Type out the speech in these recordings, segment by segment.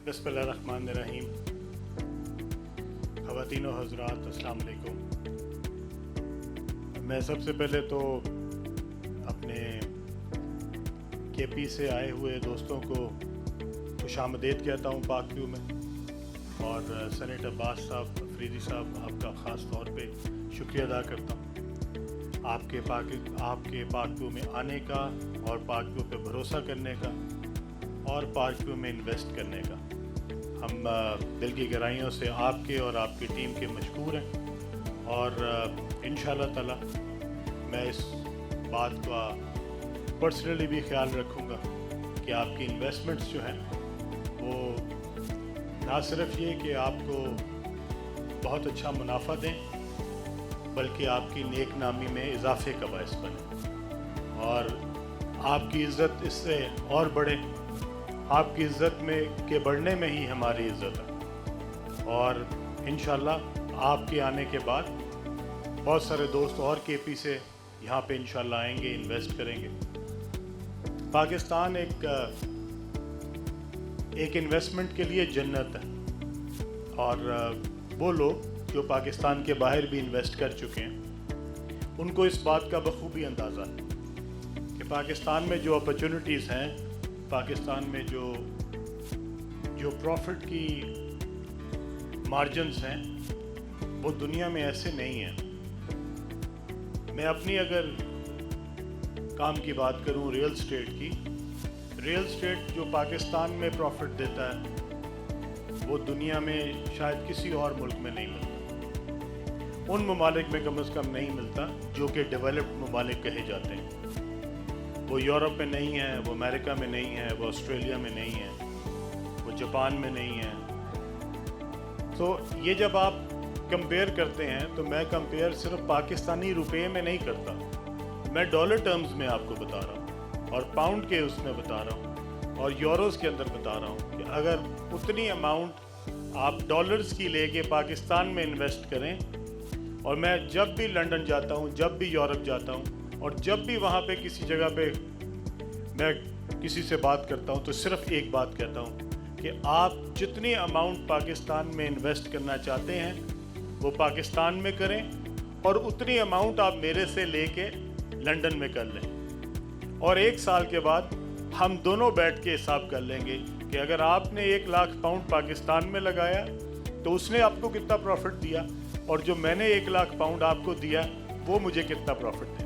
बिस्मिल्लाहिर्रहमानिर्रहीम। ख़वातीन व हज़रात, अस्सलाम वालेकुम। मैं सबसे पहले तो अपने केपी से आए हुए दोस्तों को खुशामदीद कहता हूँ पाक व्यू में, और सेनेटर अब्बास साहब, अफरीदी साहब, आपका ख़ास तौर पे शुक्रिया अदा करता हूँ आपके पाक व्यू में आने का और पाक व्यू पे भरोसा करने का और पाक व्यू में इन्वेस्ट करने का। हम दिल की गहराइयों से आपके और आपकी टीम के मशकूर हैं, और इंशाअल्लाह ताला मैं इस बात का पर्सनली भी ख्याल रखूँगा कि आपकी इन्वेस्टमेंट्स जो हैं वो ना सिर्फ ये कि आपको बहुत अच्छा मुनाफा दें, बल्कि आपकी नेक नामी में इजाफे का बायस बने और आपकी इज़्ज़त इससे और बढ़े। आपकी इज़्ज़त में के बढ़ने में ही हमारी इज़्ज़त है, और इंशाअल्लाह आपके आने के बाद बहुत सारे दोस्त और केपी से यहाँ पे इंशाअल्लाह आएंगे, इन्वेस्ट करेंगे। पाकिस्तान एक इन्वेस्टमेंट के लिए जन्नत है, और वो लोग जो पाकिस्तान के बाहर भी इन्वेस्ट कर चुके हैं उनको इस बात का बखूबी अंदाज़ा है कि पाकिस्तान में जो अपॉर्चुनिटीज़ हैं, पाकिस्तान में जो प्रॉफिट की मार्जिन्स हैं, वो दुनिया में ऐसे नहीं हैं। मैं अपनी अगर काम की बात करूं रियल एस्टेट जो पाकिस्तान में प्रॉफिट देता है वो दुनिया में शायद किसी और मुल्क में नहीं मिलता, उन ममालिक में कम से कम नहीं मिलता जो कि डेवलप्ड ममालिक कहे जाते हैं। वो यूरोप में नहीं है, वो अमेरिका में नहीं है, वो ऑस्ट्रेलिया में नहीं है, वो जापान में नहीं है। तो ये जब आप कंपेयर करते हैं तो मैं कंपेयर सिर्फ पाकिस्तानी रुपए में नहीं करता, मैं डॉलर टर्म्स में आपको बता रहा हूँ और पाउंड के उसमें बता रहा हूँ और यूरोस के अंदर बता रहा हूँ कि अगर उतनी अमाउंट आप डॉलर्स की लेके पाकिस्तान में इन्वेस्ट करें, और मैं जब भी लंदन जाता हूँ, जब भी यूरोप जाता हूँ और जब भी वहाँ पे किसी जगह पे मैं किसी से बात करता हूँ तो सिर्फ एक बात कहता हूँ कि आप जितनी अमाउंट पाकिस्तान में इन्वेस्ट करना चाहते हैं वो पाकिस्तान में करें, और उतनी अमाउंट आप मेरे से लेके लंदन में कर लें, और 1 साल के बाद हम दोनों बैठ के हिसाब कर लेंगे कि अगर आपने 1 लाख पाउंड पाकिस्तान में लगाया तो उसने आपको कितना प्रॉफिट दिया, और जो मैंने 1 लाख पाउंड आपको दिया वो मुझे कितना प्रॉफिट दिया।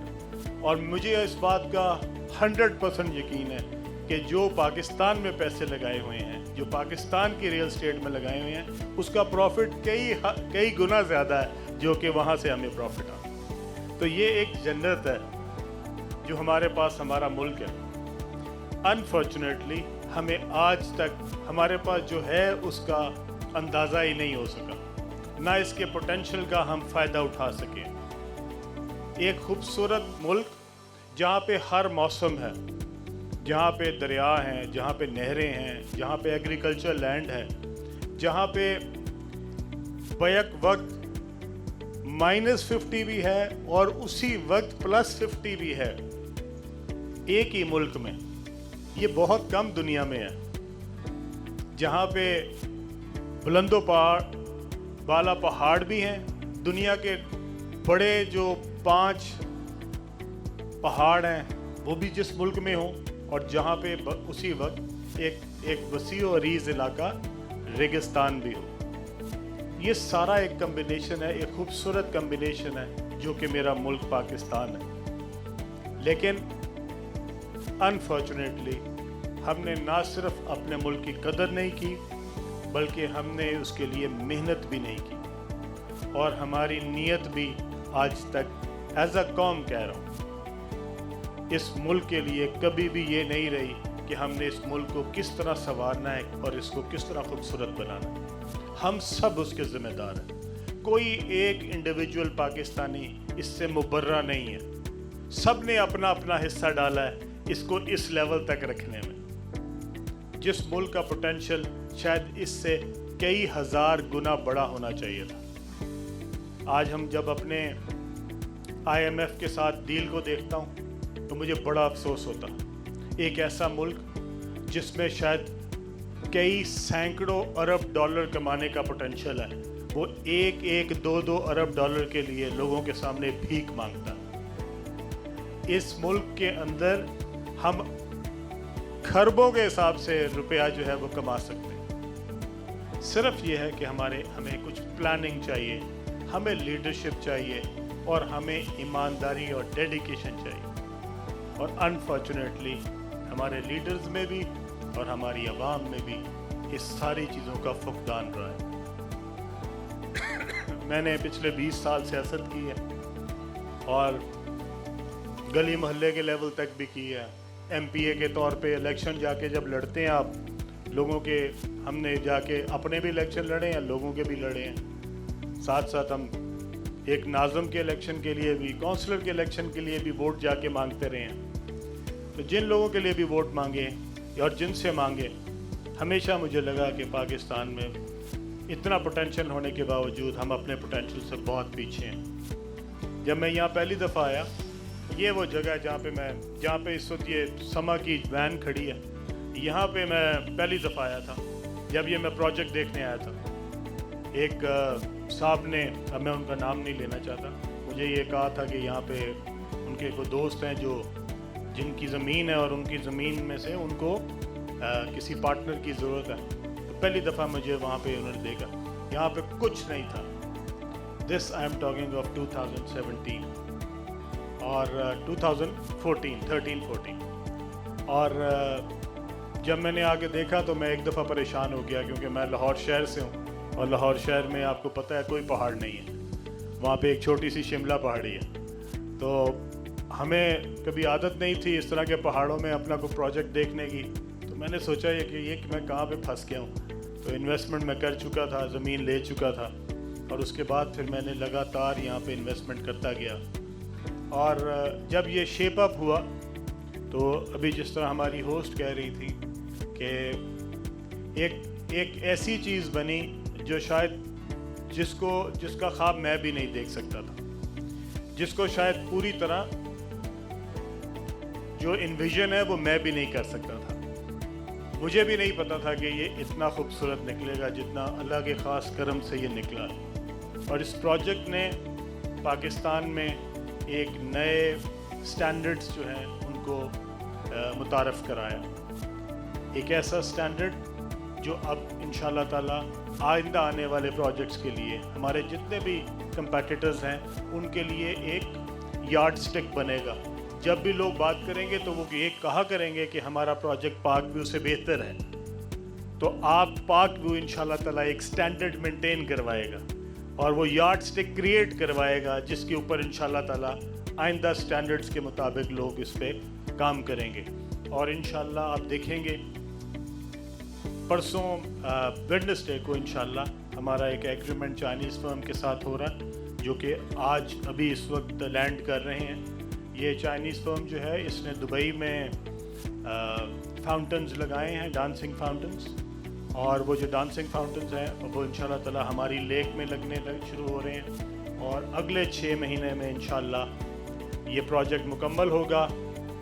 और मुझे इस बात का 100% यकीन है कि जो पाकिस्तान में पैसे लगाए हुए हैं, जो पाकिस्तान की रियल एस्टेट में लगाए हुए हैं, उसका प्रॉफिट कई गुना ज़्यादा है जो कि वहाँ से हमें प्रॉफिट आता। तो ये एक जन्नत है जो हमारे पास हमारा मुल्क है। अनफॉर्चुनेटली हमें आज तक हमारे पास जो है उसका अंदाज़ा ही नहीं हो सका, ना इसके पोटेंशियल का हम फ़ायदा उठा सकें। एक खूबसूरत मुल्क जहाँ पे हर मौसम है, जहाँ पे दरिया हैं, जहाँ पे नहरें हैं, जहाँ पे एग्रीकल्चर लैंड है, जहाँ पे बैक वक्त -50 भी है और उसी वक्त +50 भी है एक ही मुल्क में। ये बहुत कम दुनिया में है, जहाँ पे बुलंदो बाला पहाड़ भी हैं। दुनिया के बड़े जो 5 पहाड़ हैं वो भी जिस मुल्क में हों, और जहाँ पे उसी वक्त एक वसी और अरीज इलाका रेगिस्तान भी हो। ये सारा एक कम्बिनेशन है, एक खूबसूरत कम्बिनेशन है जो कि मेरा मुल्क पाकिस्तान है। लेकिन अनफॉर्चुनेटली हमने ना सिर्फ अपने मुल्क की कदर नहीं की, बल्कि हमने उसके लिए मेहनत भी नहीं की, और हमारी नीयत भी आज तक एज अ कौम कह रहा हूँ इस मुल्क के लिए कभी भी ये नहीं रही कि हमने इस मुल्क को किस तरह संवारना है और इसको किस तरह खूबसूरत बनाना है। हम सब उसके ज़िम्मेदार हैं, कोई एक इंडिविजुअल पाकिस्तानी इससे मुबर्रा नहीं है। सब ने अपना अपना हिस्सा डाला है इसको इस लेवल तक रखने में। जिस मुल्क का पोटेंशियल शायद इससे कई हज़ार गुना बड़ा होना चाहिए था। आज हम जब अपने IMF के साथ डील को देखता हूँ तो मुझे बड़ा अफसोस होता। एक ऐसा मुल्क जिसमें शायद कई सैकड़ों अरब डॉलर कमाने का पोटेंशियल है, वो एक एक दो दो अरब डॉलर के लिए लोगों के सामने भीख मांगता है। इस मुल्क के अंदर हम खरबों के हिसाब से रुपया जो है वो कमा सकते हैं। सिर्फ ये है कि हमें कुछ प्लानिंग चाहिए, हमें लीडरशिप चाहिए और हमें ईमानदारी और डेडिकेशन चाहिए। और अनफॉर्चुनेटली हमारे लीडर्स में भी और हमारी आवाम में भी इस सारी चीज़ों का फुकदान रहा है। मैंने पिछले 20 साल सियासत की है और गली मोहल्ले के लेवल तक भी की है। MPA के तौर पे इलेक्शन जाके जब लड़ते हैं आप लोगों के, हमने जाके अपने भी इलेक्शन लड़े हैं, लोगों के भी लड़े हैं। साथ साथ हम एक नाज़म के इलेक्शन के लिए भी, काउंसलर के इलेक्शन के लिए भी वोट जाके मांगते रहे हैं। तो जिन लोगों के लिए भी वोट मांगे और जिनसे मांगे, हमेशा मुझे लगा कि पाकिस्तान में इतना पोटेंशियल होने के बावजूद हम अपने पोटेंशियल से बहुत पीछे हैं। जब मैं यहाँ पहली दफ़ा आया, ये वो जगह है जहाँ पे इस वक्त ये समा की वैन खड़ी है, यहाँ पे मैं पहली दफ़ा आया था जब ये मैं प्रोजेक्ट देखने आया था। एक साहब ने, अब मैं उनका नाम नहीं लेना चाहता, मुझे ये कहा था कि यहाँ पे उनके कोई दोस्त हैं जिनकी ज़मीन है और उनकी ज़मीन में से उनको किसी पार्टनर की ज़रूरत है। तो पहली दफ़ा मुझे वहाँ पे उन्होंने देखा, यहाँ पे कुछ नहीं था। This I am talking of 2017 और 13-14 और जब मैंने आगे देखा तो मैं एक दफ़ा परेशान हो गया, क्योंकि मैं लाहौर शहर से हूँ और लाहौर शहर में आपको पता है कोई पहाड़ नहीं है, वहाँ पे एक छोटी सी शिमला पहाड़ी है। तो हमें कभी आदत नहीं थी इस तरह के पहाड़ों में अपना कोई प्रोजेक्ट देखने की। तो मैंने सोचा कि मैं कहाँ पे फंस गया हूँ। तो इन्वेस्टमेंट मैं कर चुका था, ज़मीन ले चुका था और उसके बाद फिर मैंने लगातार यहाँ पे इन्वेस्टमेंट करता गया। और जब ये शेप अप हुआ तो अभी जिस तरह हमारी होस्ट कह रही थी कि एक ऐसी चीज़ बनी जो शायद जिसका ख्वाब मैं भी नहीं देख सकता था, जिसको शायद पूरी तरह जो इन्विजन है वो मैं भी नहीं कर सकता था। मुझे भी नहीं पता था कि ये इतना खूबसूरत निकलेगा जितना अल्लाह के ख़ास करम से ये निकला। और इस प्रोजेक्ट ने पाकिस्तान में एक नए स्टैंडर्ड्स जो हैं उनको मुतारफ़ कराया। एक ऐसा स्टैंडर्ड जो अब इंशाअल्लाह ताला आइंदा आने वाले प्रोजेक्ट्स के लिए हमारे जितने भी कंपेटिटर्स हैं उनके लिए एक यार्ड स्टिक बनेगा। जब भी लोग बात करेंगे तो वो ये कहा करेंगे कि हमारा प्रोजेक्ट पाक व्यू से बेहतर है, तो आप पाक व्यू इंशाल्लाह ताला एक स्टैंडर्ड मेंटेन करवाएगा और वो यार्ड स्टिक क्रिएट करवाएगा जिसके ऊपर इंशाल्लाह ताला आइंदा स्टैंडर्ड्स के मुताबिक लोग इस पे काम करेंगे। और इंशाल्लाह आप देखेंगे परसों वेडनेसडे को इंशाल्लाह हमारा एक एग्रीमेंट चाइनीज़ फर्म के साथ हो रहा है, जो कि आज अभी इस वक्त लैंड कर रहे हैं। ये चाइनीज़ फर्म जो है इसने दुबई में फाउंटेन्स लगाए हैं, डांसिंग फाउंटेन्स, और वो जो डांसिंग फाउंटेन्स हैं वो इंशाल्लाह ताला हमारी लेक में लगने शुरू हो रहे हैं और अगले 6 महीने में इंशाल्लाह ये प्रोजेक्ट मुकम्मल होगा।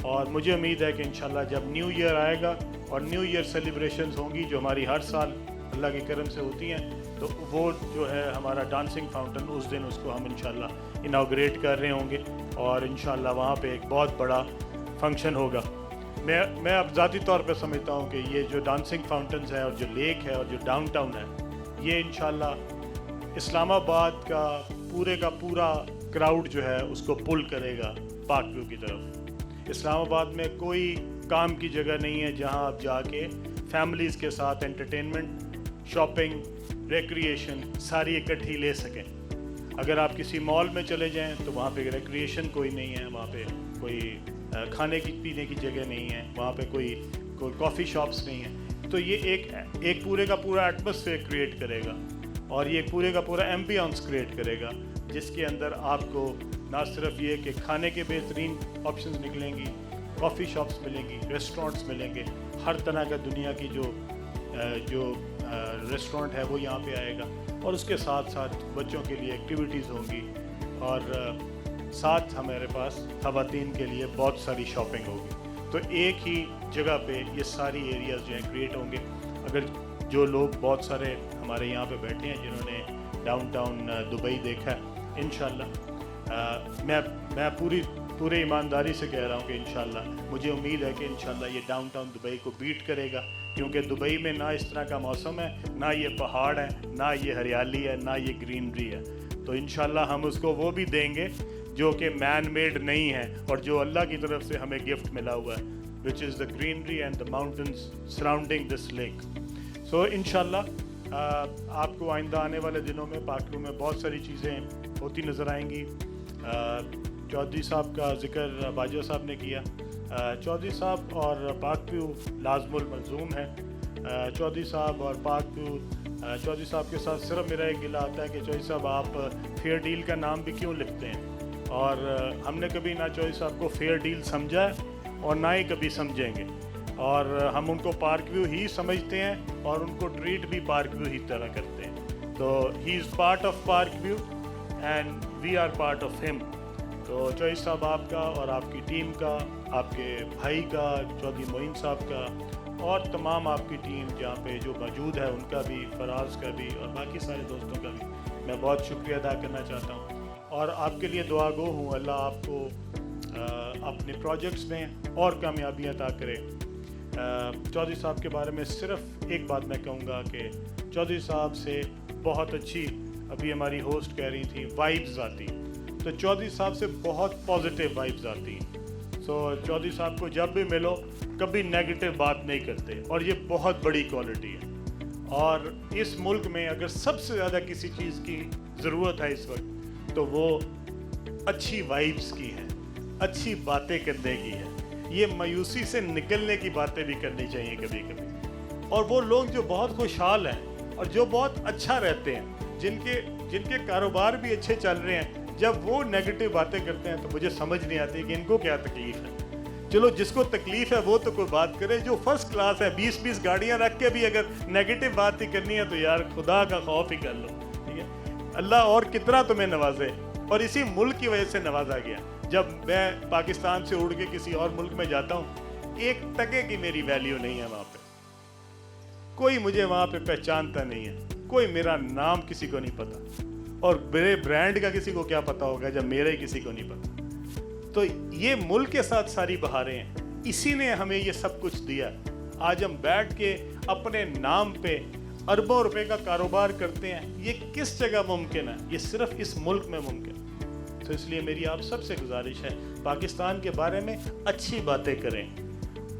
और मुझे उम्मीद है कि इंशाल्लाह जब न्यू ईयर आएगा और न्यू ईयर सेलिब्रेशंस होंगी जो हमारी हर साल अल्लाह के करम से होती हैं, तो वो जो है हमारा डांसिंग फाउंटेन उस दिन उसको हम इंशाल्लाह इनाग्रेट कर रहे होंगे और इंशाल्लाह वहाँ पे एक बहुत बड़ा फंक्शन होगा। मैं अब ज़ाती तौर पे समझता हूँ कि ये जो डांसिंग फाउंटेन्स है और जो लेक है और जो डाउनटाउन है, ये इंशाल्लाह इस्लामाबाद का पूरा क्राउड जो है उसको पुल करेगा पाक व्यू की तरफ। इस्लामाबाद में कोई काम की जगह नहीं है जहाँ आप जाके फैमिलीज़ के साथ एंटरटेनमेंट, शॉपिंग, रिक्रिएशन सारी इकट्ठी ले सकें। अगर आप किसी मॉल में चले जाएं तो वहाँ पे रिक्रिएशन कोई नहीं है, वहाँ पे कोई खाने की पीने की जगह नहीं है, वहाँ पे कोई कॉफ़ी शॉप्स नहीं है। तो ये एक पूरे का पूरा एटमॉस्फेयर क्रिएट करेगा और ये पूरे का पूरा एम्बियंस क्रिएट करेगा जिसके अंदर आपको ना सिर्फ ये कि खाने के बेहतरीन ऑप्शंस निकलेंगी, कॉफ़ी शॉप्स मिलेंगी, रेस्टोरेंट्स मिलेंगे, हर तरह का दुनिया की जो रेस्टोरेंट है वो यहाँ पे आएगा और उसके साथ साथ बच्चों के लिए एक्टिविटीज़ होंगी और साथ हमारे पास ख़वातीन के लिए बहुत सारी शॉपिंग होगी। तो एक ही जगह पे ये सारी एरियाज़ जो हैं क्रिएट होंगे اگر جو لوگ بہت سارے ہمارے یہاں پہ بیٹھے ہیں جنہوں نے ڈاؤن ٹاؤن دبئی دیکھا ہے، انشاءاللہ میں پورے ایمانداری سے کہہ رہا ہوں کہ انشاءاللہ مجھے امید ہے کہ انشاءاللہ یہ ڈاؤن ٹاؤن دبئی کو بیٹ کرے گا، کیونکہ دبئی میں نہ اس طرح کا موسم ہے، نہ یہ پہاڑ ہے، نہ یہ ہریالی ہے، نہ یہ گرینری ہے. تو انشاءاللہ ہم اس کو وہ بھی دیں گے جو کہ مین میڈ نہیں ہے اور جو اللہ کی طرف سے ہمیں گفٹ ملا ہوا ہے، which is the greenery and the mountains surrounding this lake. So انشاءاللہ آپ کو آئندہ آنے والے دنوں میں پاکیو میں بہت ساری چیزیں ہوتی نظر آئیں گی. چودھری صاحب کا ذکر باجوہ صاحب نے کیا. چودھری صاحب اور پاکیو لازم الملزوم ہے. چودھری صاحب اور پاکیو، چودھری صاحب کے ساتھ صرف میرا ایک گلہ آتا ہے کہ چودھری صاحب آپ فیئر ڈیل کا نام بھی کیوں لکھتے ہیں، اور ہم نے کبھی نہ چودھری صاحب کو فیئر ڈیل سمجھا ہے اور نہ ہی کبھی سمجھیں گے، اور ہم ان کو پارک ویو ہی سمجھتے ہیں اور ان کو ٹریٹ بھی پارک ویو ہی طرح کرتے ہیں. تو he is part of Park View and we are part of ہم. تو چودھری صاحب آپ کا اور آپ کی ٹیم کا، آپ کے بھائی کا، چودھری معین صاحب کا، اور تمام آپ کی ٹیم جہاں پہ جو موجود ہے ان کا بھی، فراز کا بھی اور باقی سارے دوستوں کا بھی میں بہت شکریہ ادا کرنا چاہتا ہوں، اور آپ کے لیے دعا گو ہوں اللہ آپ کو اپنے پروجیکٹس میں اور کامیابیاں عطا کرے. چودھری صاحب کے بارے میں صرف ایک بات میں کہوں گا کہ چودھری صاحب سے بہت اچھی، ابھی ہماری ہوسٹ کہہ رہی تھی، وائبز آتی. تو چودھری صاحب سے بہت پازیٹیو وائبز آتی. سو چودھری صاحب کو جب بھی ملو کبھی نیگیٹو بات نہیں کرتے، اور یہ بہت بڑی کوالٹی ہے. اور اس ملک میں اگر سب سے زیادہ کسی چیز کی ضرورت ہے اس وقت تو وہ اچھی وائبز کی ہے، اچھی باتیں کرنے کی ہے. یہ مایوسی سے نکلنے کی باتیں بھی کرنی چاہیے کبھی کبھی. اور وہ لوگ جو بہت خوشحال ہیں اور جو بہت اچھا رہتے ہیں، جن کے کاروبار بھی اچھے چل رہے ہیں، جب وہ نیگیٹو باتیں کرتے ہیں تو مجھے سمجھ نہیں آتی کہ ان کو کیا تکلیف ہے. چلو جس کو تکلیف ہے وہ تو کوئی بات کرے، جو فرسٹ کلاس ہے 20 گاڑیاں رکھ کے بھی اگر نیگیٹو بات ہی کرنی ہے تو یار خدا کا خوف ہی کر لو. ٹھیک ہے، اللہ اور کتنا تمہیں نوازے، اور اسی ملک کی وجہ سے نوازا گیا. جب میں پاکستان سے اڑ کے کسی اور ملک میں جاتا ہوں، ایک ٹکے کی میری ویلیو نہیں ہے وہاں پہ، کوئی مجھے وہاں پہ پہچانتا نہیں ہے، کوئی میرا نام کسی کو نہیں پتا، اور میرے برانڈ کا کسی کو کیا پتا ہوگا جب میرا ہی کسی کو نہیں پتا. تو یہ ملک کے ساتھ ساری بہاریں ہیں، اسی نے ہمیں یہ سب کچھ دیا. آج ہم بیٹھ کے اپنے نام پہ اربوں روپے کا کاروبار کرتے ہیں. یہ کس جگہ ممکن ہے؟ یہ صرف اس ملک میں ممکن ہے. تو اس لیے میری آپ سب سے گزارش ہے، پاکستان کے بارے میں اچھی باتیں کریں،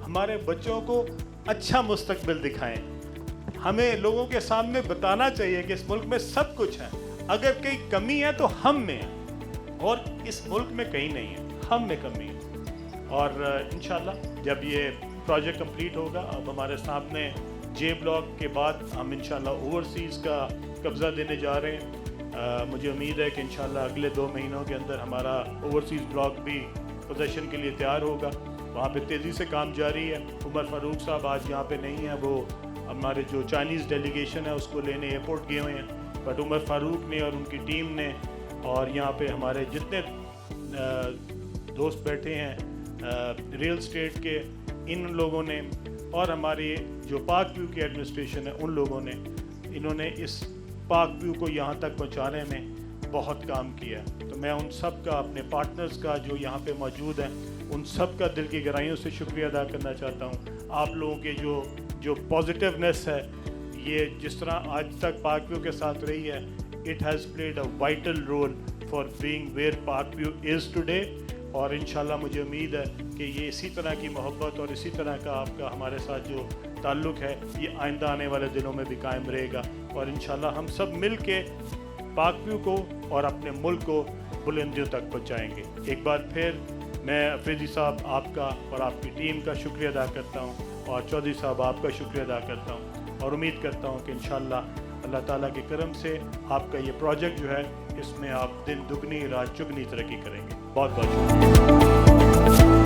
ہمارے بچوں کو اچھا مستقبل دکھائیں. ہمیں لوگوں کے سامنے بتانا چاہیے کہ اس ملک میں سب کچھ ہے. اگر کہیں کمی ہے تو ہم میں ہے، اور اس ملک میں کہیں نہیں ہے، ہم میں کمی ہے. اور انشاءاللہ جب یہ پروجیکٹ کمپلیٹ ہوگا، اب ہمارے سامنے جے بلاک کے بعد ہم انشاءاللہ اوورسیز کا قبضہ دینے جا رہے ہیں. مجھے امید ہے کہ انشاءاللہ اگلے 2 مہینوں کے اندر ہمارا اوورسیز بلاک بھی پوزیشن کے لیے تیار ہوگا. وہاں پہ تیزی سے کام جاری ہے. عمر فاروق صاحب آج یہاں پہ نہیں ہیں، وہ ہمارے جو چائنیز ڈیلیگیشن ہے اس کو لینے ایئرپورٹ گئے ہوئے ہیں. بٹ عمر فاروق نے اور ان کی ٹیم نے، اور یہاں پہ ہمارے جتنے دوست بیٹھے ہیں ریل اسٹیٹ کے، ان لوگوں نے، اور ہماری جو پاک ویو کی ایڈمنسٹریشن ہے ان لوگوں نے، انہوں نے اس پاک ویو کو یہاں تک پہنچانے میں بہت کام کیا. تو میں ان سب کا، اپنے پارٹنرز کا جو یہاں پہ موجود ہیں، ان سب کا دل کی گہرائیوں سے شکریہ ادا کرنا چاہتا ہوں. آپ لوگوں کے جو پازیٹیونیس ہے، یہ جس طرح آج تک پاک ویو کے ساتھ رہی ہے، it has played a vital role for being where Pak view is today. اور انشاءاللہ مجھے امید ہے کہ یہ اسی طرح کی محبت اور اسی طرح کا آپ کا ہمارے ساتھ جو تعلق ہے، یہ آئندہ آنے والے دنوں میں بھی قائم رہے گا. اور انشاءاللہ ہم سب مل کے پاک ویو کو اور اپنے ملک کو بلندیوں تک پہنچائیں گے. ایک بار پھر میں افریدی صاحب آپ کا اور آپ کی ٹیم کا شکریہ ادا کرتا ہوں، اور چودھری صاحب آپ کا شکریہ ادا کرتا ہوں، اور امید کرتا ہوں کہ انشاءاللہ اللہ تعالیٰ کے کرم سے آپ کا یہ پروجیکٹ جو ہے، اس میں آپ دن دگنی رات چگنی ترقی کریں گے. بہت بہت شکریہ.